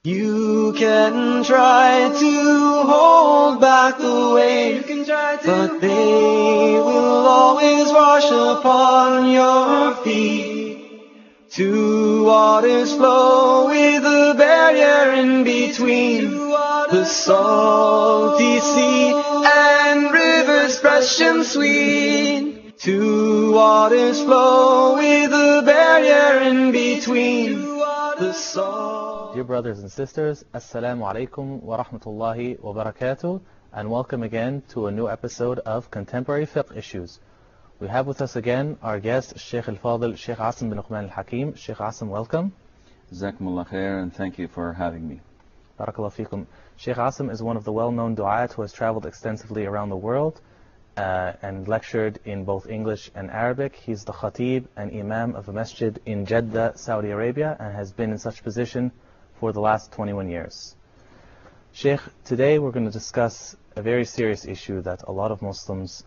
You can try to hold back the waves, but they will always wash upon your feet. Two waters flow with a barrier in between, the salty sea and rivers fresh and sweet. Two waters flow with a barrier in between, the salt. Dear brothers and sisters, Assalamu alaikum wa rahmatullahi wa barakatuh, and welcome again to a new episode of Contemporary Fiqh Issues. We have with us again our guest, Sheikh al-Fadil, Sheikh Asem bin Hakim. Sheikh Asem, welcome. Jazakumullah khair, and thank you for having me. Barakallah fikum. Sheikh Asem is one of the well-known du'at who has traveled extensively around the world and lectured in both English and Arabic. He's the khatib and imam of a masjid in Jeddah, Saudi Arabia, and has been in such position for the last 21 years. Sheikh, today we're going to discuss a very serious issue that a lot of Muslims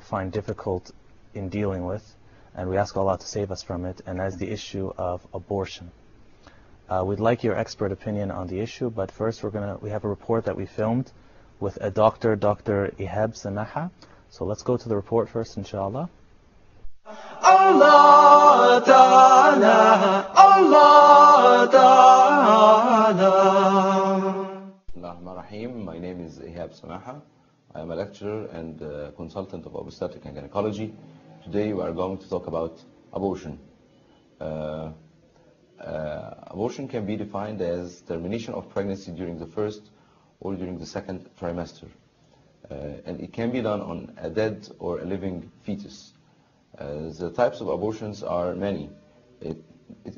find difficult in dealing with, and we ask Allah to save us from it, and that's the issue of abortion. We'd like your expert opinion on the issue, but first we have a report that we filmed with a Dr. Ihab Samaha. So let's go to the report first, inshallah. Allah Ta'ala, Allah Ta'ala. Bismillahirrahmanirrahim. My name is Ihab Samaha. I am a lecturer and consultant of obstetrics and gynecology. Today we are going to talk about abortion. Abortion can be defined as termination of pregnancy during the first or during the second trimester. And it can be done on a dead or a living fetus. The types of abortions are many. It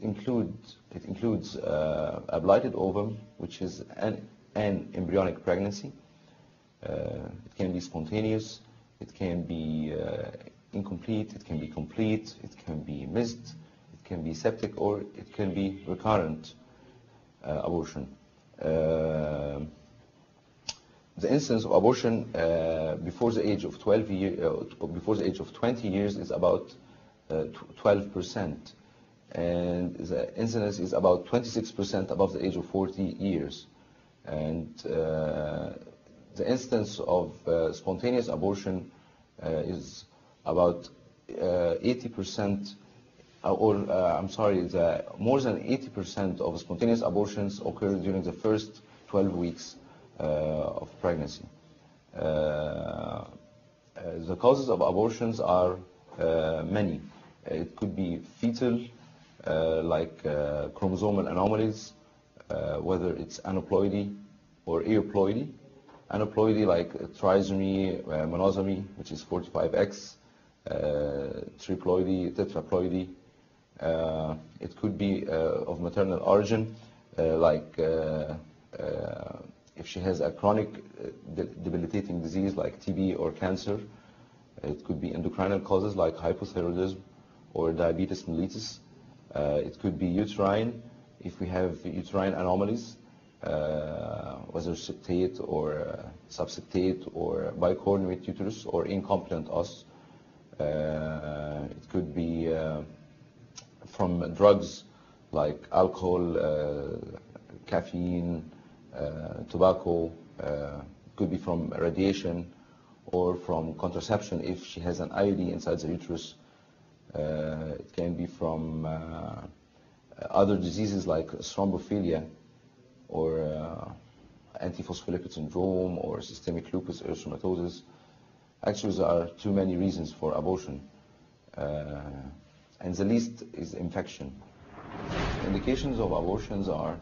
includes a blighted ovum, which is an embryonic pregnancy. It can be spontaneous, it can be incomplete, it can be complete, it can be missed, it can be septic, or it can be recurrent abortion. The incidence of abortion before the age of 20 years is about 12%, and the incidence is about 26% above the age of 40 years. And the incidence of spontaneous abortion is about 80%, more than 80% of spontaneous abortions occur during the first 12 weeks of pregnancy. The causes of abortions are many. It could be fetal, like chromosomal anomalies, whether it's aneuploidy or euploidy. Aneuploidy like trisomy, monosomy, which is 45X, triploidy, tetraploidy. It could be of maternal origin, like if she has a chronic debilitating disease like TB or cancer. It could be endocrinal causes like hypothyroidism or diabetes mellitus. It could be uterine, if we have uterine anomalies, whether septate or subseptate or bicornuate uterus or incompetent os. It could be from drugs like alcohol, caffeine, tobacco, could be from radiation or from contraception if she has an IUD inside the uterus. It can be from other diseases like thrombophilia or antiphospholipid syndrome or systemic lupus erythematosus. Actually, there are too many reasons for abortion, and the least is infection. Indications of abortions are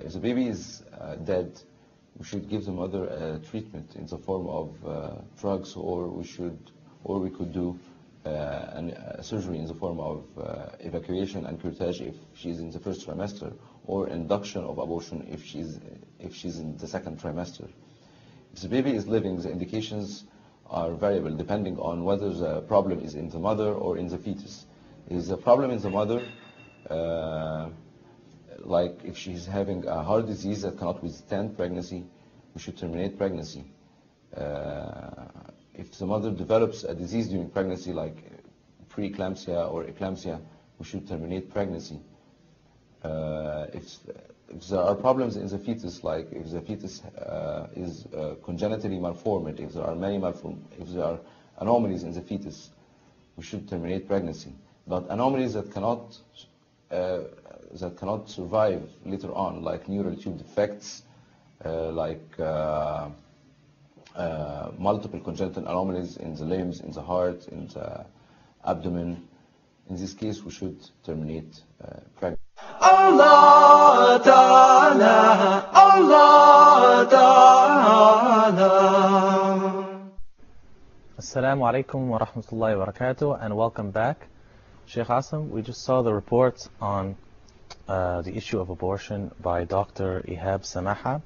if the baby is dead, we should give the mother a treatment in the form of drugs, or we could do a surgery in the form of evacuation and curettage if she's in the first trimester, or induction of abortion if she's in the second trimester. If the baby is living, the indications are variable depending on whether the problem is in the mother or in the fetus. Is the problem in the mother, like if she's having a heart disease that cannot withstand pregnancy, we should terminate pregnancy. If the mother develops a disease during pregnancy like preeclampsia or eclampsia, we should terminate pregnancy. If if there are problems in the fetus, like if the fetus is congenitally malformed, if there are if there are anomalies in the fetus, we should terminate pregnancy. But anomalies that cannot survive later on, like neural tube defects, like multiple congenital anomalies in the limbs, in the heart, in the abdomen. In this case, we should terminate pregnancy. Allah Ta'ala, Allah Ta'ala. Assalamu alaikum wa rahmatullahi wa barakatuh, and welcome back. Sheikh Asem, we just saw the report on the issue of abortion by Dr. Ihab Samaha.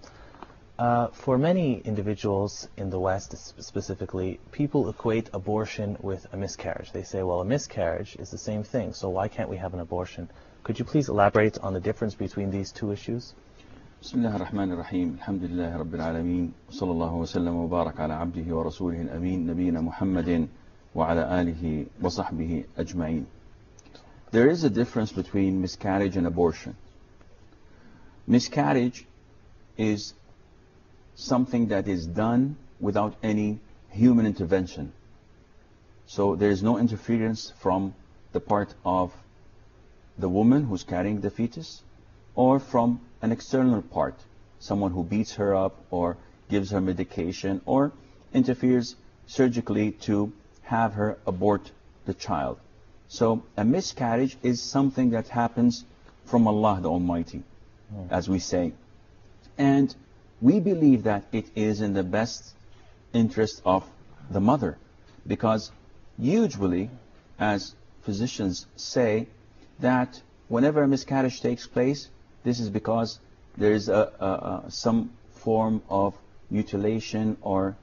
For many individuals in the West specifically, people equate abortion with a miscarriage. They say, well, a miscarriage is the same thing, so why can't we have an abortion? Could you please elaborate on the difference between these two issues? بسم الله الرحمن الرحيم الحمد لله رب العالمين وصلى الله وسلم وبارك على عبده ورسوله الأمين نبينا محمد وعلى آله وصحبه أجمعين. There is a difference between miscarriage and abortion. Miscarriage is something that is done without any human intervention. So there is no interference from the part of the woman who's carrying the fetus or from an external part, someone who beats her up or gives her medication or interferes surgically to have her abort the child. So a miscarriage is something that happens from Allah the Almighty, as we say. And we believe that it is in the best interest of the mother, because usually, as physicians say, that whenever a miscarriage takes place, this is because there is some form of mutilation or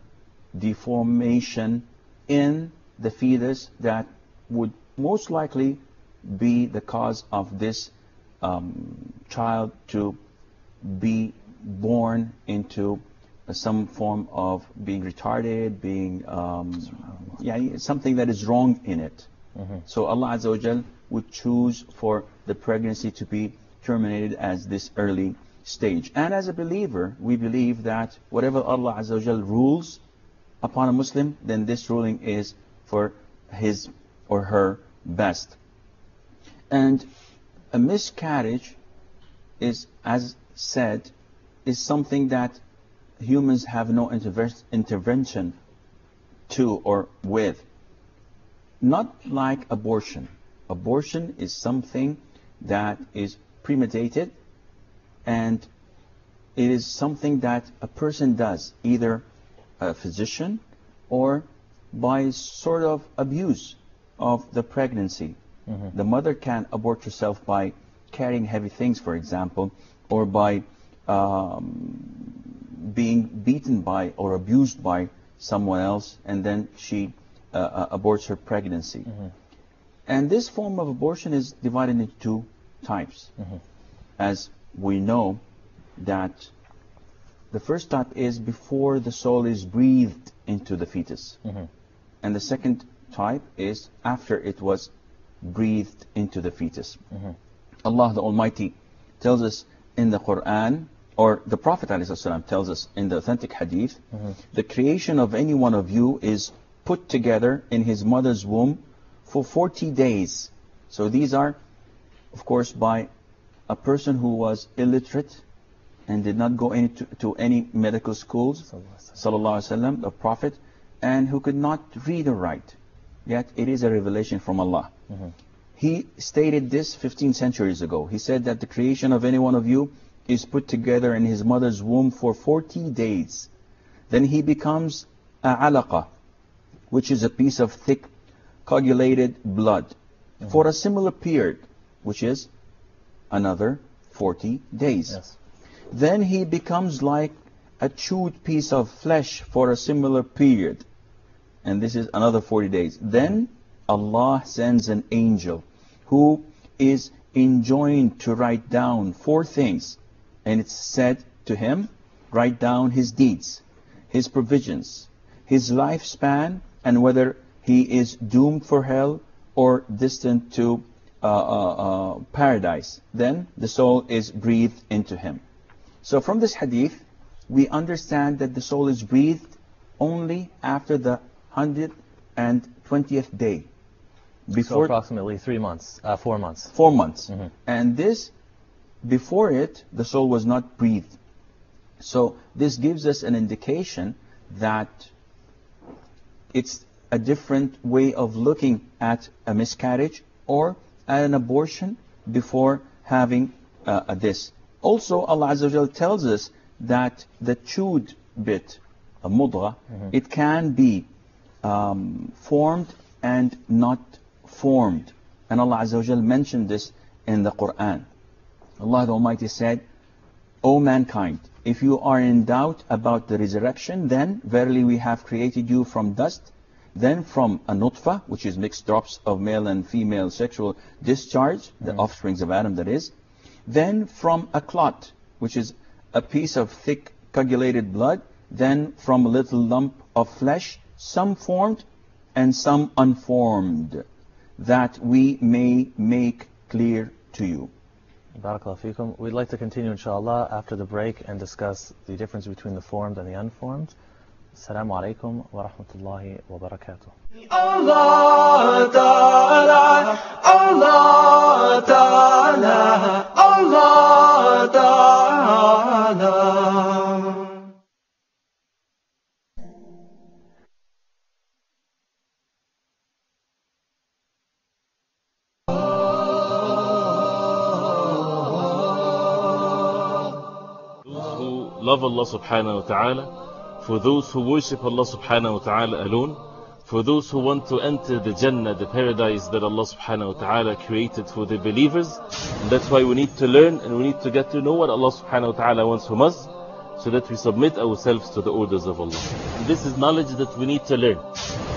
deformation in the fetus that would most likely be the cause of this child to be born into some form of being retarded, being something that is wrong in it. So Allah Azza wa Jal would choose for the pregnancy to be terminated as this early stage. And as a believer, we believe that whatever Allah Azza wa Jal rules upon a Muslim, then this ruling is for his or her best. And a miscarriage is, as said, is something that humans have no intervention to or with. Not like abortion. Abortion is something that is premeditated, and it is something that a person does, either a physician or by sort of abuse of the pregnancy. The mother can abort herself by carrying heavy things, for example, or by being beaten by or abused by someone else, and then she aborts her pregnancy. And this form of abortion is divided into two types. As we know that the first type is before the soul is breathed into the fetus. And the second type is after it was breathed into the fetus. Allah the Almighty tells us in the Quran, or the Prophet ﷺ tells us in the authentic hadith, the creation of any one of you is put together in his mother's womb for 40 days. So these are, of course, by a person who was illiterate and did not go into any medical schools, sallallahu alaihi wasallam, the Prophet, and who could not read or write. Yet it is a revelation from Allah. He stated this 15 centuries ago. He said that the creation of any one of you is put together in his mother's womb for 40 days. Then he becomes a alaqa, which is a piece of thick coagulated blood, for a similar period, which is another 40 days. Then he becomes like a chewed piece of flesh for a similar period, and this is another 40 days. Then Allah sends an angel who is enjoined to write down 4 things, and it's said to him, write down his deeds, his provisions, his lifespan, and whether he is doomed for hell or destined to paradise, then the soul is breathed into him. So from this hadith, we understand that the soul is breathed only after the 120th day. So approximately 4 months. 4 months. And this, before it, the soul was not breathed. So this gives us an indication that it's a different way of looking at a miscarriage or an abortion before having this. Also, Allah Azza wa Jal tells us that the chewed bit, a mudgha, it can be formed and not formed. And Allah Azza wa Jal mentioned this in the Quran. Allah the Almighty said, O mankind, if you are in doubt about the resurrection, then verily we have created you from dust, then from a nutfa, which is mixed drops of male and female sexual discharge, the offsprings of Adam that is, then from a clot, which is a piece of thick coagulated blood, then from a little lump of flesh, some formed and some unformed, that we may make clear to you. Barakallahu feekum. We'd like to continue, inshallah, after the break and discuss the difference between the formed and the unformed. Assalamu alaikum wa rahmatullahi wa barakatuh. Allah Ta'ala, Allah Ta'ala, Allah Ta'ala. Love Allah subhanahu wa ta'ala, for those who worship Allah subhanahu wa ta'ala alone, for those who want to enter the Jannah, the paradise that Allah subhanahu wa ta'ala created for the believers. And that's why we need to learn and we need to get to know what Allah subhanahu wa ta'ala wants from us, so that we submit ourselves to the orders of Allah. And this is knowledge that we need to learn.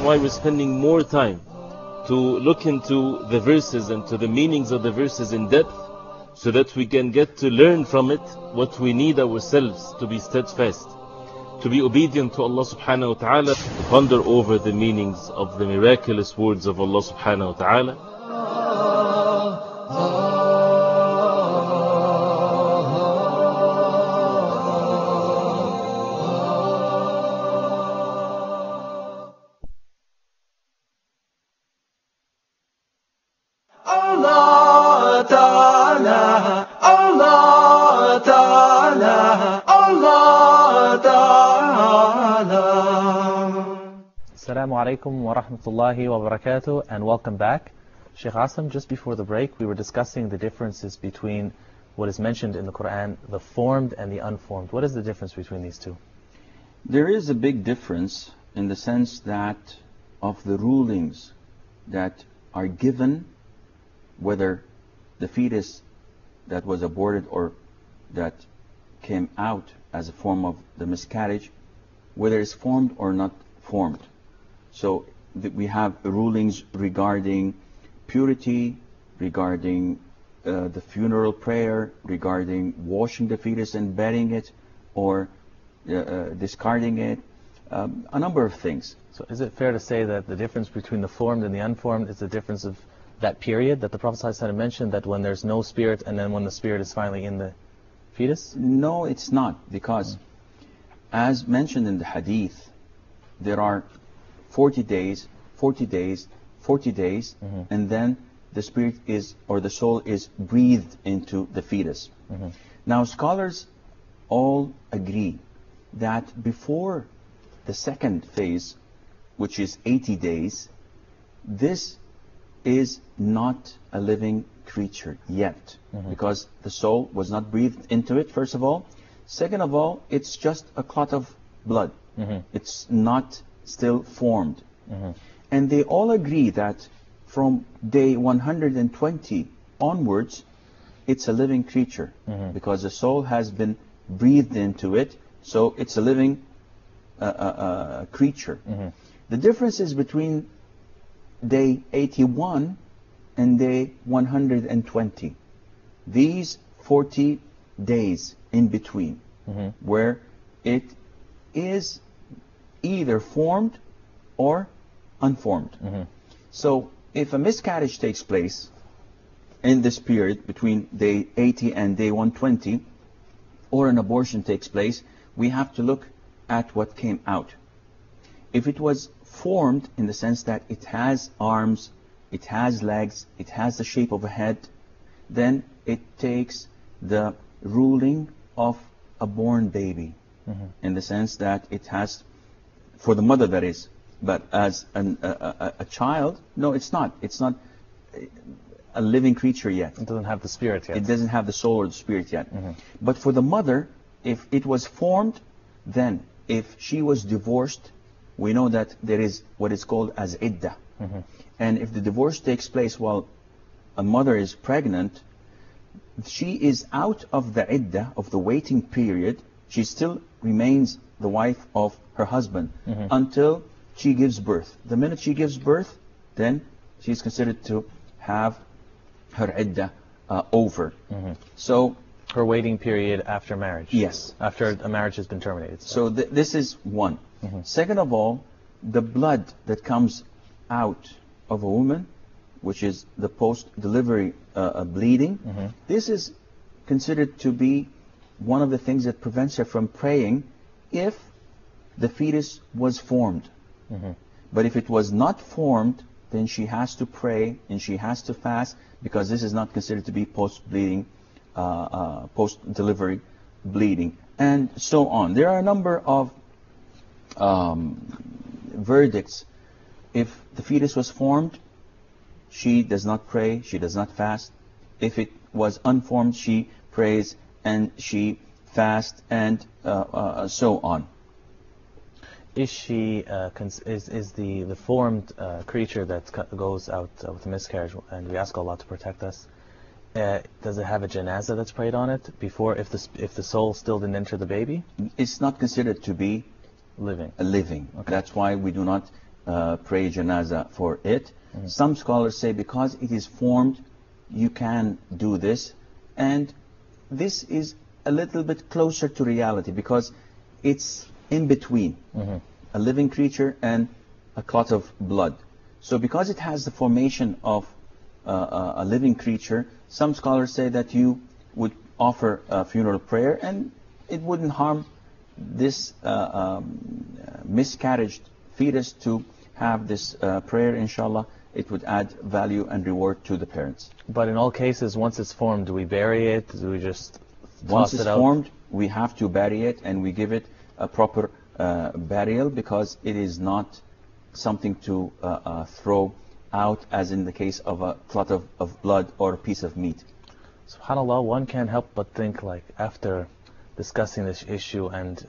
Why we're spending more time to look into the verses and to the meanings of the verses in depth, so that we can get to learn from it what we need ourselves to be steadfast, to be obedient to Allah subhanahu wa ta'ala, to ponder over the meanings of the miraculous words of Allah subhanahu wa ta'ala. Allah Ta'ala, Allah Ta'ala, Allah Ta'ala. Assalamu alaikum wa rahmatullahi wa barakatuh, and welcome back. Sheikh Asem, just before the break, we were discussing the differences between what is mentioned in the Quran, the formed and the unformed. What is the difference between these two? There is a big difference in the sense that of the rulings that are given, whether the fetus that was aborted or that came out as a form of the miscarriage, whether it's formed or not formed. So we have rulings regarding purity, regarding the funeral prayer, regarding washing the fetus and burying it or discarding it, a number of things. So is it fair to say that the difference between the formed and the unformed is the difference of that period that the Prophet ﷺ mentioned, that when there's no spirit and then when the spirit is finally in the fetus? No, it's not, because as mentioned in the hadith, there are 40 days, 40 days, 40 days, and then the spirit is, or the soul is breathed into the fetus. Now scholars all agree that before the second phase, which is 80 days, this is not a living creature yet, because the soul was not breathed into it, first of all. Second of all, it's just a clot of blood. It's not still formed. And they all agree that from day 120 onwards, it's a living creature, because the soul has been breathed into it, so it's a living creature. The difference is between day 81 and day 120. These 40 days in between, where it is either formed or unformed. So if a miscarriage takes place in this period between day 80 and day 120, or an abortion takes place, we have to look at what came out. If it was formed in the sense that it has arms, it has legs, it has the shape of a head, then it takes the ruling of a born baby, in the sense that it has, for the mother that is, but as a child, no, it's not. It's not a living creature yet. It doesn't have the spirit yet. It doesn't have the soul or the spirit yet. But for the mother, if it was formed, then if she was divorced, we know that there is what is called as iddah. And if the divorce takes place while a mother is pregnant, she is out of the iddah, of the waiting period. She still remains the wife of her husband until she gives birth. The minute she gives birth, then she's considered to have her iddah over. So her waiting period after marriage. Yes. After a marriage has been terminated. So this is one. Second of all, the blood that comes out of a woman, which is the post-delivery bleeding, this is considered to be one of the things that prevents her from praying if the fetus was formed. But if it was not formed, then she has to pray and she has to fast, because this is not considered to be post-bleeding, post-delivery bleeding, and so on. There are a number of verdicts. If the fetus was formed, she does not pray, she does not fast. If it was unformed, she prays and she fasts, and so on. Is she is the formed creature that goes out with a miscarriage, and we ask Allah to protect us? Does it have a janazah that's prayed on it before, if the soul still didn't enter the baby? It's not considered to be living. Okay. That's why we do not pray janazah for it. Some scholars say because it is formed, you can do this, and this is a little bit closer to reality because it's in between a living creature and a clot of blood. So because it has the formation of a living creature, some scholars say that you would offer a funeral prayer and it wouldn't harm this miscarried fetus to have this prayer. Inshallah, it would add value and reward to the parents. But in all cases, once it's formed, do we bury it? Do we just Once toss it's it out? formed, we have to bury it, and we give it a proper burial, because it is not something to throw out, as in the case of a clot of blood or a piece of meat. SubhanAllah, one can't help but think, like, after discussing this issue and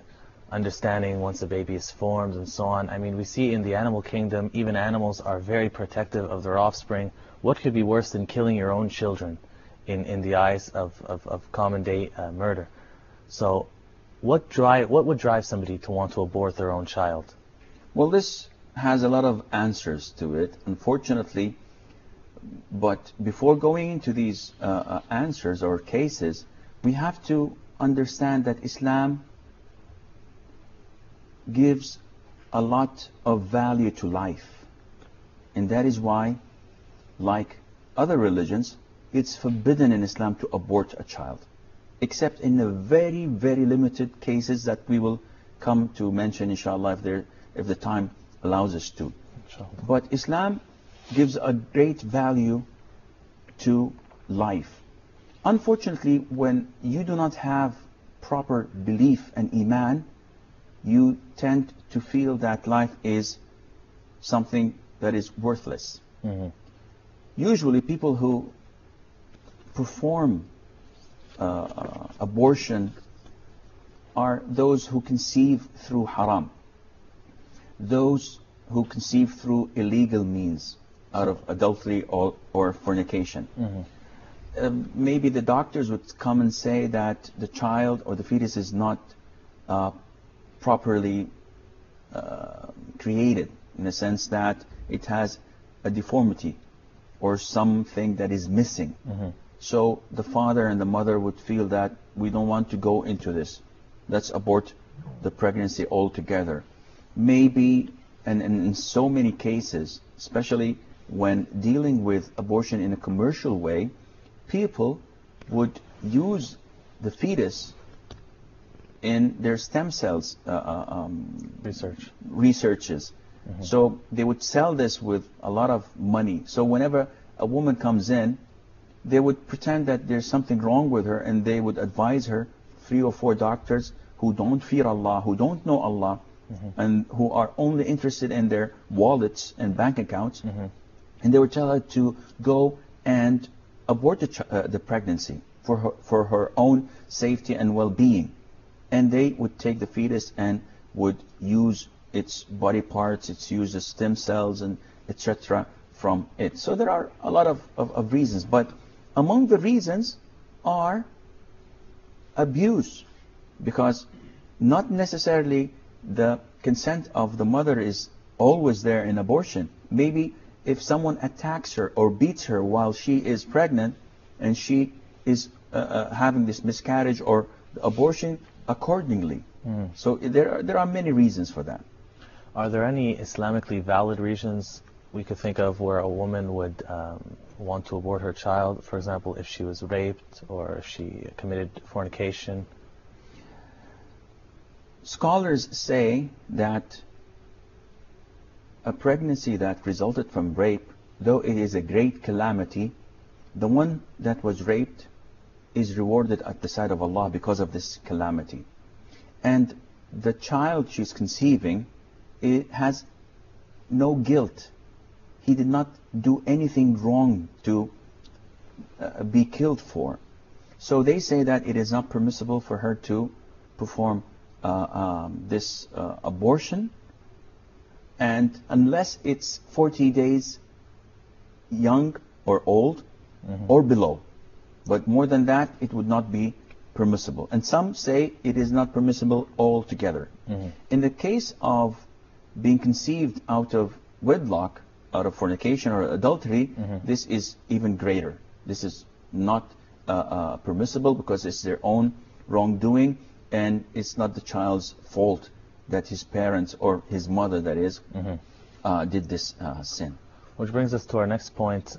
understanding once a baby is formed and so on, I mean, we see in the animal kingdom, even animals are very protective of their offspring. What could be worse than killing your own children in the eyes of common day murder? So what would drive somebody to want to abort their own child? Well, this has a lot of answers to it, unfortunately. But before going into these answers or cases, we have to understand that Islam gives a lot of value to life. And that is why, like other religions, it's forbidden in Islam to abort a child, except in the very, very limited cases that we will come to mention, inshallah, if the time allows us to. Inshallah. But Islam gives a great value to life. Unfortunately, when you do not have proper belief and iman, you tend to feel that life is something that is worthless. Usually people who perform abortion are those who conceive through haram, those who conceive through illegal means, out of adultery or fornication. Maybe the doctors would come and say that the child or the fetus is not properly created, in the sense that it has a deformity or something that is missing. So the father and the mother would feel that we don't want to go into this. Let's abort the pregnancy altogether. Maybe, and in so many cases, especially when dealing with abortion in a commercial way, people would use the fetus in their stem cells researches. So they would sell this with a lot of money. So whenever a woman comes in, they would pretend that there's something wrong with her, and they would advise her 3 or 4 doctors who don't fear Allah, who don't know Allah, and who are only interested in their wallets and bank accounts. And they would tell her to go and abort the pregnancy for her own safety and well-being. And they would take the fetus and would use its body parts, use the stem cells, and etc. from it. So there are a lot of reasons, but among the reasons are abuse, because not necessarily the consent of the mother is always there in abortion. Maybe if someone attacks her or beats her while she is pregnant and she is having this miscarriage or abortion accordingly. So there are many reasons for that. Are there any Islamically valid reasons we could think of where a woman would want to abort her child? For example, if she was raped or if she committed fornication? Scholars say that a pregnancy that resulted from rape, though it is a great calamity, the one that was raped is rewarded at the sight of Allah because of this calamity. And the child she's conceiving, it has no guilt. He did not do anything wrong to be killed for. So they say that it is not permissible for her to perform this abortion, and unless it's 40 days young or old or below. But more than that, it would not be permissible. And some say it is not permissible altogether. In the case of being conceived out of wedlock, out of fornication or adultery, this is even greater. This is not permissible because it's their own wrongdoing, and it's not the child's fault that his parents or his mother, that is, did this sin. Which brings us to our next point.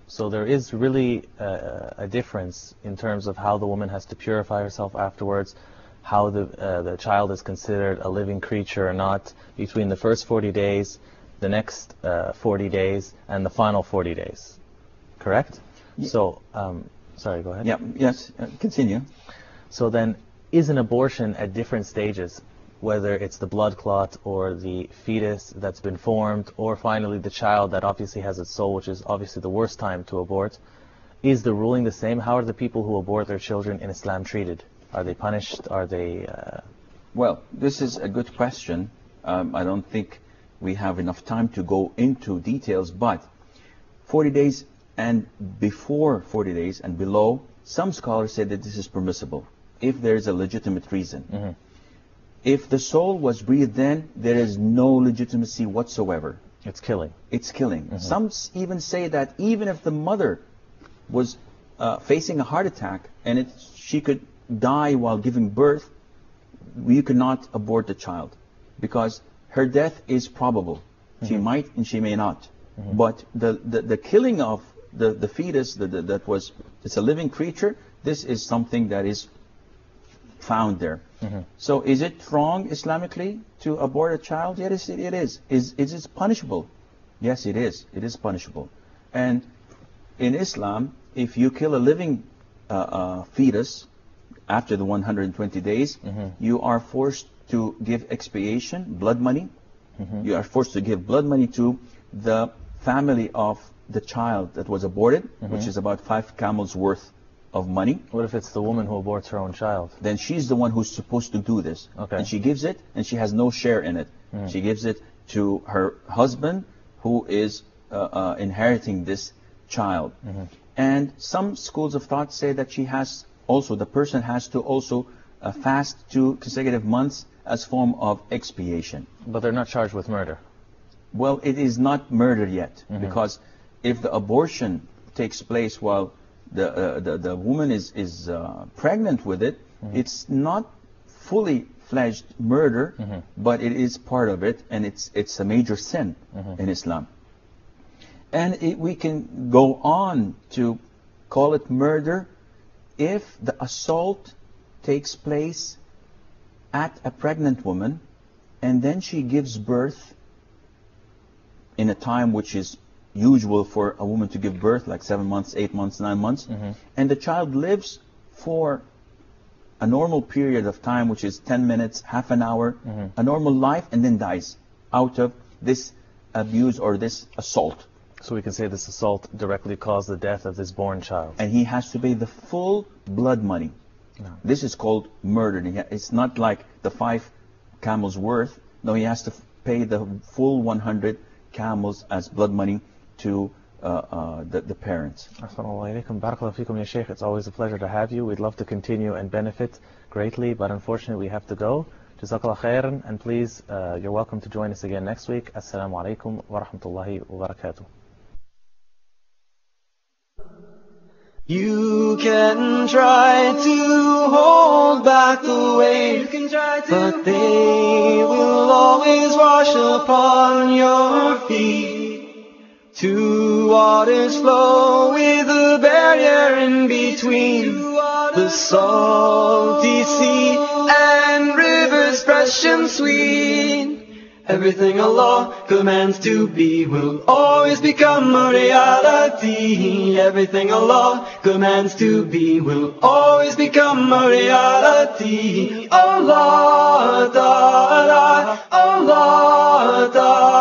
So there is really a difference in terms of how the woman has to purify herself afterwards, how the child is considered a living creature or not, between the first 40 days, the next 40 days, and the final 40 days. Correct? So, sorry, go ahead. Yes, continue. So then, is an abortion at different stages, whether it's the blood clot or the fetus that's been formed, or finally the child that obviously has its soul, which is obviously the worst time to abort, is the ruling the same? How are the people who abort their children in Islam treated? Are they punished? Are they... Well, this is a good question. I don't think we have enough time to go into details, but 40 days and before 40 days and below, some scholars say that this is permissible if there is a legitimate reason. If the soul was breathed in, there is no legitimacy whatsoever. It's killing. It's killing. Some even say that even if the mother was facing a heart attack and she could die while giving birth, you cannot abort the child because her death is probable. She might and she may not. But the killing of the fetus, it's a living creature, this is something that is found there. So is it wrong Islamically to abort a child? Yes, it is. Is it punishable? Yes, it is. It is punishable. And in Islam, if you kill a living fetus after the 120 days, you are forced to give expiation, blood money. You are forced to give blood money to the family of the child that was aborted, which is about 5 camels worth of money. What if it's the woman who aborts her own child? Then she's the one who's supposed to do this. Okay. And she gives it, and she has no share in it. She gives it to her husband, who is inheriting this child. And some schools of thought say that the person has to also fast 2 consecutive months as form of expiation. But they're not charged with murder. Well, it is not murder yet, because if the abortion takes place while the woman is pregnant with it, it's not fully fledged murder, but it is part of it, and it's a major sin in Islam. And we can go on to call it murder if the assault takes place at a pregnant woman and then she gives birth in a time which is usual for a woman to give birth, like 7 months, 8 months, 9 months, and the child lives for a normal period of time, which is 10 minutes, half an hour, a normal life, and then dies out of this abuse or this assault. So we can say this assault directly caused the death of this born child. And he has to pay the full blood money. No. This is called murder. It's not like the 5 camels worth. No, he has to pay the full 100 camels as blood money to the parents. Barakallahu feekum, ya sheikh. It's always a pleasure to have you. We'd love to continue and benefit greatly, but unfortunately we have to go. Jazakallah khairan, and please, you're welcome to join us again next week. Assalamu alaikum wa rahmatullahi wa barakatuh. You can try to hold back the waves, but they will always wash upon your feet. Two waters flow with a barrier in between, the salty sea and rivers fresh and sweet. Everything Allah commands to be will always become a reality. Everything Allah commands to be will always become a reality. Allah Ta'ala, Allah Ta'ala.